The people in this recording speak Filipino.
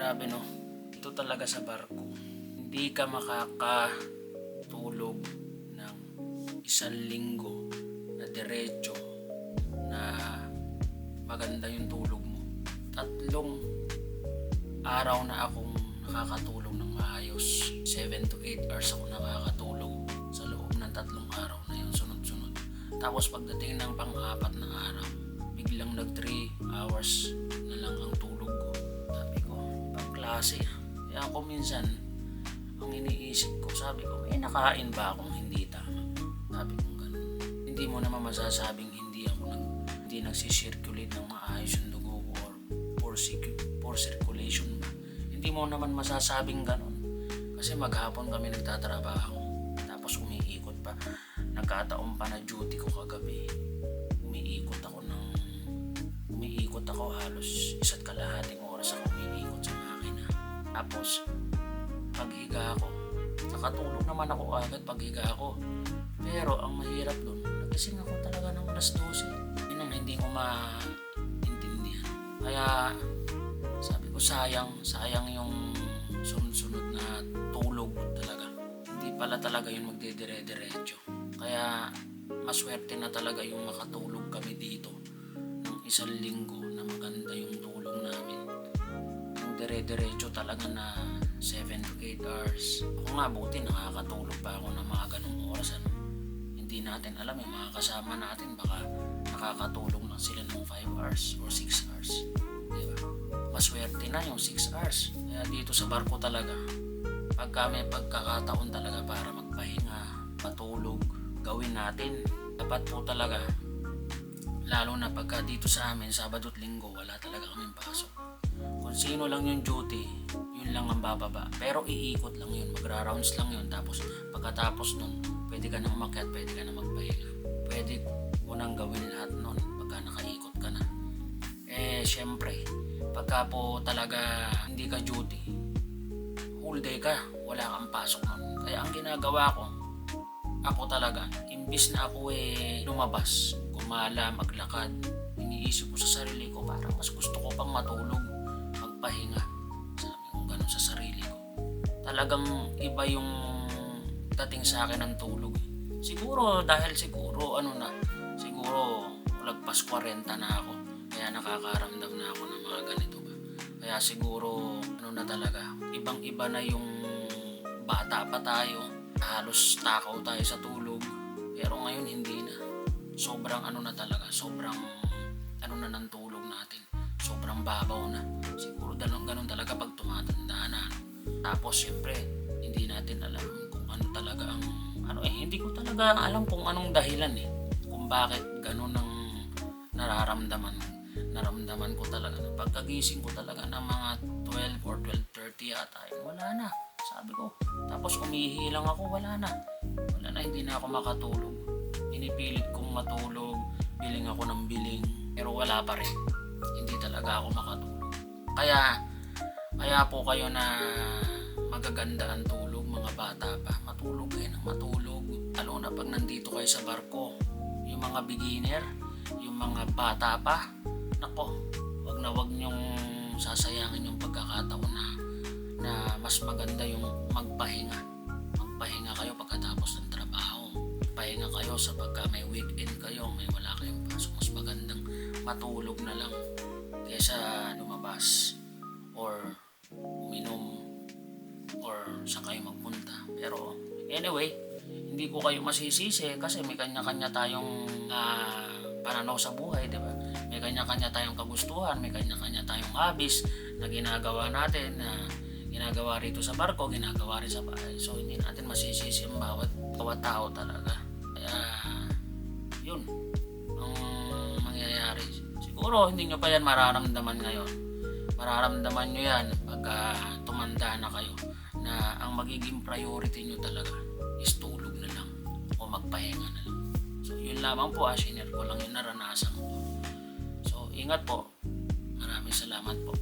Grabe no, ito talaga sa barko. Hindi ka makakatulog ng 1 linggo na diretso na maganda yung tulog mo. 3 araw na akong nakakatulog ng maayos. 7 to 8 hours ako nakakatulog sa loob ng 3 araw na yun, sunod-sunod. Tapos pagdating ng pang-4 na araw, biglang nag 3 hours na lang ang tulog ko. Sabi ko, ibang klase. Kaya ako minsan, ang iniisip ko, sabi ko, may nakain ba akong hindi tama? Sabi ko ganun. Hindi mo naman masasabing hindi nagsisirculate ng maayos yung dugo ko or poor circulation ba. Hindi mo naman masasabing ganun. Kasi maghapon kami nagtatrabaho. Tapos umiikot pa. Nagkataon pa na duty ko kagabi. Umiikot ako halos 1.5 oras ako umiikot sa makina. Tapos paghiga ako, nakatulog naman ako agad paghiga ako. Pero ang mahirap doon, nagising ako talaga ng alas 12. Yun ang hindi ko maintindihan. Kaya sabi ko sayang yung sunod-sunod na tulog talaga. Hindi pala talaga yung magdidire-diretso. Kaya maswerte na talaga yung makatulog kami dito ng 1 linggo na maganda yung tulog namin. Yung dire-diretso talaga na 7 to 8 hours. Ako nga buti nakakatulog pa ako ng mga ganong oras. Hindi natin alam yung mga kasama natin baka nakakatulog lang sila ng 5 hours or 6 hours. Diba? Maswerte na yung 6 hours. Kaya dito sa barko talaga, pagka may pagkakataon talaga para magpahinga, matulog, gawin natin. Dapat po talaga, lalo na pagka dito sa amin, Sabado at Linggo, wala talaga kaming pasok. Kung sino lang yung duty, yun lang ang bababa. Pero iikot lang yun, magra-rounds lang yun. Tapos pagkatapos nun, pwede ka nang umakyat, pwede ka nang magpahinga. Pwede mo nang gawin lahat nun pagka nakaikot ka na. Syempre, pagka po talaga hindi ka duty, whole day ka, wala kang pasok nun. Kaya ang ginagawa ko, ako talaga, imbis na ako lumabas, gumala, maglakad, iniisip ko sa sarili ko, parang mas gusto ko pang matulog, magpahinga. Sabi ko ganun sa sarili ko. Talagang iba yung dating sa akin ng tulog. Siguro lagpas 40 na ako. Kaya nakakaramdam na ako ng mga ganito ba. Kaya siguro na talaga, ibang-iba na yung bata pa tayo. Halos takaw tayo sa tulog. Pero ngayon hindi na. Sobrang sobrang na ng tulog natin. Sobrang babaw na. Siguro ganun talaga pag tumatanda na. Tapos syempre, hindi natin alam kung ano talaga ang hindi ko talaga alam kung anong dahilan kung bakit ganun ang naramdaman ko talaga. Pagkagising ko talaga ng mga 12 or 12:30 yata, wala na. Sabi ko, tapos umihi lang ako, wala na, hindi na ako makatulog. Pinipilit kong matulog, biling ako ng biling, pero wala pa rin. Hindi talaga ako makatulog. Kaya po kayo na magaganda ang tulog, mga bata pa, matulog kayo ng matulog. Lalo na pag nandito kayo sa barko, yung mga beginner, yung mga bata pa, nako, wag niyong sasayangin yung pagkakataon na mas maganda yung magpahinga kayo pagkatapos ng trabaho. Pahinga kayo sa pagka may weekend kayo, may wala kayong pasok, mas magandang matulog na lang kaysa lumabas or uminom or saan kayo magpunta. Pero anyway, hindi ko kayo masisisi kasi may kanya-kanya tayong pananaw sa buhay, di ba? May kanya-kanya tayong kagustuhan, may kanya-kanya tayong hobbies na ginagawa natin, na ginagawa rito sa barko, ginagawa rin sa bahay. So hindi natin masisisi ang bawat tao talaga. Kaya yun ang mangyayari. Siguro hindi nyo pa yan mararamdaman ngayon. Mararamdaman nyo yan pagka tumanda na kayo, na ang magiging priority nyo talaga is tulog na lang o magpahinga na lang. So yun lamang po, share ko lang yung naranasan ko. So ingat po. Maraming salamat po.